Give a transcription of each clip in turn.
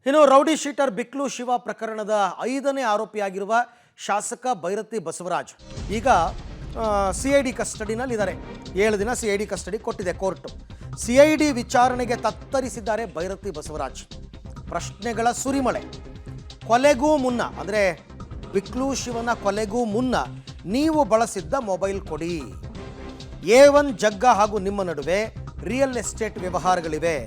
ಇನ್ನು rowdy sheeter ಬಿಕ್ಲು Shiva ಪ್ರಕರಣದ 5ನೇ ಆರೋಪಿಯಾಗಿರುವ ಶಾಸಕ ಬೈರತಿ ಬಸವರಾಜ್ ಈಗ ಸಿಐಡಿ ಕಸ್ಟಡಿನಲ್ಲಿದ್ದಾರೆ. 7 ದಿನ ಸಿಐಡಿ ಕಸ್ಟಡಿ ಕೊಟ್ಟಿದೆ ಕೋರ್ಟ್. ಸಿಐಡಿ ವಿಚಾರಣೆಗೆ ತತ್ತರಿಸಿದ್ದಾರೆ ಬೈರತಿ ಬಸವರಾಜ್. ಪ್ರಶ್ನೆಗಳ ಸುರಿಮಳೆ. ಕೊಲೆಗೂ ಮುನ್ನ ಅಂದರೆ ಬಿಕ್ಲು ಶಿವನ ಕೊಲೆಗೂ ಮುನ್ನ ನೀವು ಬಳಸಿದ್ದ ಮೊಬೈಲ್ ಕೊಡಿ. A1 ಜಗ್ಗ ಹಾಗೂ ನಿಮ್ಮ ನಡುವೆ ರಿಯಲ್ ಎಸ್ಟೇಟ್ ವ್ಯವಹಾರಗಳಿವೆ.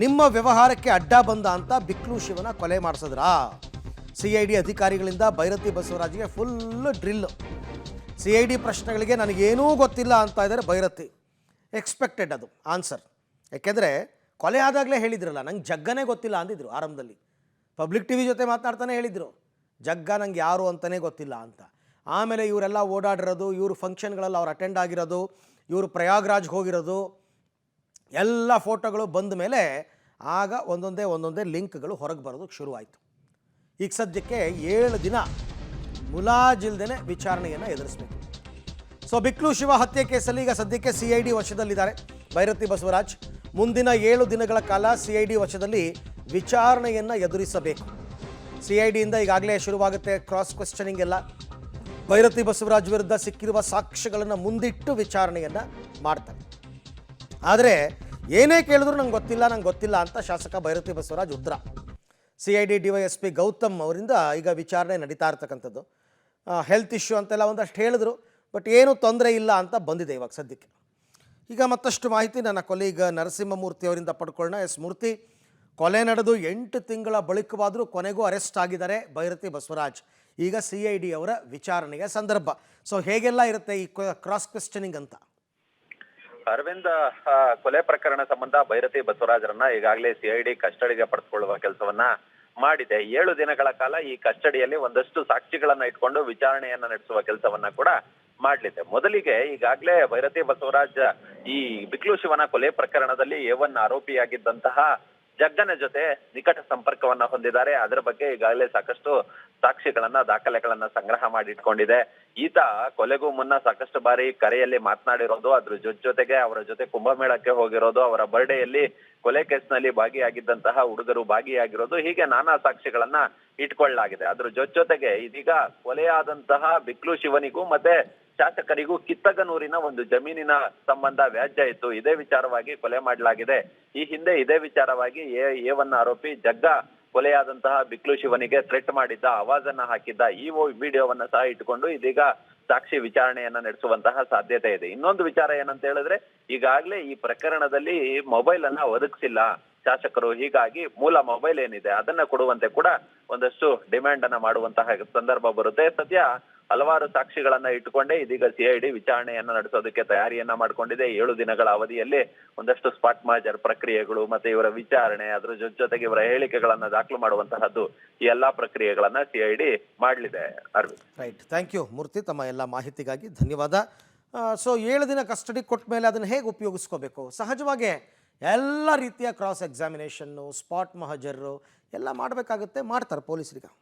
ನಿಮ್ಮ ವ್ಯವಹಾರಕ್ಕೆ ಅಡ್ಡ ಬಂದ ಅಂತ ಬಿಕ್ಲು ಶಿವನ ಕೊಲೆ ಮಾಡಿಸಿದ್ರಾ? ಸಿಐಡಿ ಅಧಿಕಾರಿಗಳಿಂದ ಬೈರತಿ ಬಸವರಾಜ್ಗೆ ಫುಲ್ ಡ್ರಿಲ್. ಸಿಐಡಿ ಪ್ರಶ್ನೆಗಳಿಗೆ ನನಗೇನೂ ಗೊತ್ತಿಲ್ಲ ಅಂತ ಇದ್ದಾರೆ ಬೈರತಿ. ಎಕ್ಸ್ಪೆಕ್ಟೆಡ್ ಅದು ಆನ್ಸರ್. ಯಾಕೆಂದರೆ ಕೊಲೆ ಆದಾಗಲೇ ಹೇಳಿದ್ರಲ್ಲ, ನಂಗೆ ಜಗ್ಗನೇ ಗೊತ್ತಿಲ್ಲ ಅಂದಿದ್ರು ಆರಂಭದಲ್ಲಿ. ಪಬ್ಲಿಕ್ ಟಿ ವಿ ಜೊತೆ ಮಾತನಾಡ್ತಾನೆ ಹೇಳಿದರು, ಜಗ್ಗ ನಂಗೆ ಯಾರು ಅಂತಲೇ ಗೊತ್ತಿಲ್ಲ ಅಂತ. ಆಮೇಲೆ ಇವರೆಲ್ಲ ಓಡಾಡಿರೋದು, ಇವರು ಫಂಕ್ಷನ್ಗಳಲ್ಲಿ ಅವ್ರು ಅಟೆಂಡ್ ಆಗಿರೋದು, ಇವರು ಪ್ರಯಾಗ್ರಾಜ್ಗೆ ಹೋಗಿರೋದು ಎಲ್ಲ ಫೋಟೋಗಳು ಬಂದ ಮೇಲೆ ಆಗ ಒಂದೊಂದೇ ಲಿಂಕ್ಗಳು ಹೊರಗೆ ಬರೋದಕ್ಕೆ ಶುರುವಾಯಿತು. ಈಗ ಸದ್ಯಕ್ಕೆ 7 ದಿನ ಮುಲಾಜಿಲ್ದೇ ವಿಚಾರಣೆಯನ್ನು ಎದುರಿಸಬೇಕು. ಸೊ ಬಿಕ್ಲು ಶಿವ ಹತ್ಯೆ ಕೇಸಲ್ಲಿ ಈಗ ಸದ್ಯಕ್ಕೆ ಸಿಐಡಿ ವಶದಲ್ಲಿದ್ದಾರೆ ಬೈರತಿ ಬಸವರಾಜ್. ಮುಂದಿನ 7 ದಿನಗಳ ಕಾಲ ಸಿಐಡಿ ವಶದಲ್ಲಿ ವಿಚಾರಣೆಯನ್ನು ಎದುರಿಸಬೇಕು. ಸಿಐಡಿಯಿಂದ ಈಗಾಗಲೇ ಶುರುವಾಗುತ್ತೆ ಕ್ರಾಸ್ ಕ್ವೆಶ್ಚನಿಂಗ್ ಎಲ್ಲ. ಬೈರತಿ ಬಸವರಾಜ್ ವಿರುದ್ಧ ಸಿಕ್ಕಿರುವ ಸಾಕ್ಷ್ಯಗಳನ್ನು ಮುಂದಿಟ್ಟು ವಿಚಾರಣೆಯನ್ನು ಮಾಡ್ತಾರೆ. ಆದರೆ ಏನೇ ಕೇಳಿದ್ರು ನಂಗೆ ಗೊತ್ತಿಲ್ಲ ಅಂತ ಶಾಸಕ ಬೈರತಿ ಬಸವರಾಜ್ ಉತ್ತರ. ಸಿಐಡಿ ಡಿವೈಎಸ್ಪಿ ಗೌತಮ್ ಅವರಿಂದ ಈಗ ವಿಚಾರಣೆ ನಡೀತಾ ಇರ್ತಕ್ಕಂಥದ್ದು. ಹೆಲ್ತ್ ಇಶ್ಯೂ ಅಂತೆಲ್ಲ ಒಂದಷ್ಟು ಹೇಳಿದ್ರು, ಬಟ್ ಏನೂ ತೊಂದರೆ ಇಲ್ಲ ಅಂತ ಬಂದಿದೆ ಇವಾಗ ಸದ್ಯಕ್ಕೆ. ಈಗ ಮತ್ತಷ್ಟು ಮಾಹಿತಿ ನನ್ನ ಕೊಲೀಗ ನರಸಿಂಹಮೂರ್ತಿ ಅವರಿಂದ ಪಡ್ಕೊಳ್ಳೋಣ. ಎಸ್ ಮೂರ್ತಿ, ಕೊಲೆ ನಡೆದು 8 ತಿಂಗಳ ಬಳಿಕವಾದರೂ ಕೊನೆಗೂ ಅರೆಸ್ಟ್ ಆಗಿದ್ದಾರೆ ಬೈರತಿ ಬಸವರಾಜ್. ಈಗ ಸಿಐಡಿ ಅವರ ವಿಚಾರಣೆಯ ಸಂದರ್ಭ. ಸೊ ಹೇಗೆಲ್ಲ ಇರುತ್ತೆ ಈ ಕ್ರಾಸ್ ಕ್ವೆಶ್ಚನಿಂಗ್ ಅಂತ? ಅರವಿಂದ್, ಕೊಲೆ ಪ್ರಕರಣ ಸಂಬಂಧ ಬೈರತಿ ಬಸವರಾಜರನ್ನ ಈಗಾಗಲೇ ಸಿಐಡಿ ಕಸ್ಟಡಿಗೆ ಪಡೆದುಕೊಳ್ಳುವ ಕೆಲಸವನ್ನ ಮಾಡಿದೆ. 7 ದಿನಗಳ ಕಾಲ ಈ ಕಸ್ಟಡಿಯಲ್ಲಿ ಒಂದಷ್ಟು ಸಾಕ್ಷಿಗಳನ್ನ ಇಟ್ಕೊಂಡು ವಿಚಾರಣೆಯನ್ನ ನಡೆಸುವ ಕೆಲಸವನ್ನ ಕೂಡ ಮಾಡಲಿದೆ. ಮೊದಲಿಗೆ ಈಗಾಗಲೇ ಬೈರತಿ ಬಸವರಾಜ್ ಈ ಬಿಕ್ಲು ಶಿವನ ಕೊಲೆ ಪ್ರಕರಣದಲ್ಲಿ A1 ಆರೋಪಿಯಾಗಿದ್ದಂತಹ ಜಗ್ಗನ ಜೊತೆ ನಿಕಟ ಸಂಪರ್ಕವನ್ನ ಹೊಂದಿದ್ದಾರೆ. ಅದರ ಬಗ್ಗೆ ಈಗಾಗಲೇ ಸಾಕಷ್ಟು ಸಾಕ್ಷಿಗಳನ್ನ ದಾಖಲೆಗಳನ್ನ ಸಂಗ್ರಹ ಮಾಡಿ ಇಟ್ಕೊಂಡಿದೆ. ಈತ ಕೊಲೆಗೂ ಮುನ್ನ ಸಾಕಷ್ಟು ಬಾರಿ ಕರೆಯಲ್ಲಿ ಮಾತನಾಡಿರೋದು, ಅದ್ರ ಜೊತೆಗೆ ಅವರ ಜೊತೆ ಕುಂಭಮೇಳಕ್ಕೆ ಹೋಗಿರೋದು, ಅವರ ಬರ್ಡೇಯಲ್ಲಿ ಕೊಲೆ ಕೇಸ್ನಲ್ಲಿ ಭಾಗಿಯಾಗಿದ್ದಂತಹ ಹುಡುಗರು ಭಾಗಿಯಾಗಿರೋದು, ಹೀಗೆ ನಾನಾ ಸಾಕ್ಷಿಗಳನ್ನ ಇಟ್ಕೊಳ್ಳಲಾಗಿದೆ. ಅದ್ರ ಜೊತೆಗೆ ಇದೀಗ ಕೊಲೆಯಾದಂತಹ ಬಿಕ್ಲು ಶಿವನಿಗೂ ಮತ್ತೆ ಶಾಸಕರಿಗೂ ಕಿತ್ತಗನೂರಿನ ಒಂದು ಜಮೀನಿನ ಸಂಬಂಧ ವ್ಯಾಜ್ಯ ಇತ್ತು. ಇದೇ ವಿಚಾರವಾಗಿ ಕೊಲೆ ಮಾಡಲಾಗಿದೆ. ಈ ಹಿಂದೆ ಇದೇ ವಿಚಾರವಾಗಿ A1 ಆರೋಪಿ ಜಗ್ಗ ಕೊಲೆಯಾದಂತಹ ಬಿಕ್ಲು ಶಿವನಿಗೆ ಥ್ರೆಟ್ ಮಾಡಿದ್ದ, ಆವಾಜನ್ನ ಹಾಕಿದ್ದ, ಈ ವಿಡಿಯೋವನ್ನ ಸಹ ಇಟ್ಟುಕೊಂಡು ಇದೀಗ ಸಾಕ್ಷಿ ವಿಚಾರಣೆಯನ್ನ ನಡೆಸುವಂತಹ ಸಾಧ್ಯತೆ ಇದೆ. ಇನ್ನೊಂದು ವಿಚಾರ ಏನಂತ ಹೇಳಿದ್ರೆ, ಈಗಾಗಲೇ ಈ ಪ್ರಕರಣದಲ್ಲಿ ಮೊಬೈಲ್ ಅನ್ನ ಒದಗಿಸಿಲ್ಲ ಶಾಸಕರು. ಹೀಗಾಗಿ ಮೂಲ ಮೊಬೈಲ್ ಏನಿದೆ ಅದನ್ನ ಕೊಡುವಂತೆ ಕೂಡ ಒಂದಷ್ಟು ಡಿಮ್ಯಾಂಡ್ ಅನ್ನ ಮಾಡುವಂತಹ ಸಂದರ್ಭ ಬರುತ್ತೆ. ಸದ್ಯ ಹಲವಾರು ಸಾಕ್ಷಿಗಳನ್ನ ಇಟ್ಟುಕೊಂಡೇ ಇದೀಗ ಸಿಐಡಿ ವಿಚಾರಣೆಯನ್ನ ನಡೆಸೋದಕ್ಕೆ ತಯಾರಿಯನ್ನ ಮಾಡ್ಕೊಂಡಿದೆ. 7 ದಿನಗಳ ಅವಧಿಯಲ್ಲಿ ಒಂದಷ್ಟು ಸ್ಪಾಟ್ ಮಾಜರ್ ಪ್ರಕ್ರಿಯೆಗಳು ಮತ್ತೆ ಇವರ ವಿಚಾರಣೆ, ಅದ್ರ ಜೊತೆಗೆ ಇವರ ಹೇಳಿಕೆಗಳನ್ನ ದಾಖಲು ಮಾಡುವಂತಹದ್ದು, ಈ ಎಲ್ಲಾ ಪ್ರಕ್ರಿಯೆಗಳನ್ನ ಸಿಐಡಿ ಮಾಡಲಿದೆ. ಅರವಿಂದ್, ರೈಟ್, ಥ್ಯಾಂಕ್ ಯು ಮೂರ್ತಿ, ತಮ್ಮ ಎಲ್ಲ ಮಾಹಿತಿಗಾಗಿ ಧನ್ಯವಾದ. ಸೊ 7 ದಿನ ಕಸ್ಟಡಿ ಕೊಟ್ಟ ಮೇಲೆ ಅದನ್ನು ಹೇಗೆ ಉಪಯೋಗಿಸ್ಕೋಬೇಕು? ಸಹಜವಾಗಿ ಎಲ್ಲ ರೀತಿಯ ಕ್ರಾಸ್ ಎಕ್ಸಾಮಿನೇಷನ್ನು, ಸ್ಪಾಟ್ ಮಹಜರು ಎಲ್ಲ ಮಾಡಬೇಕಾಗುತ್ತೆ, ಮಾಡ್ತಾರೆ ಪೊಲೀಸರಿಗೆ.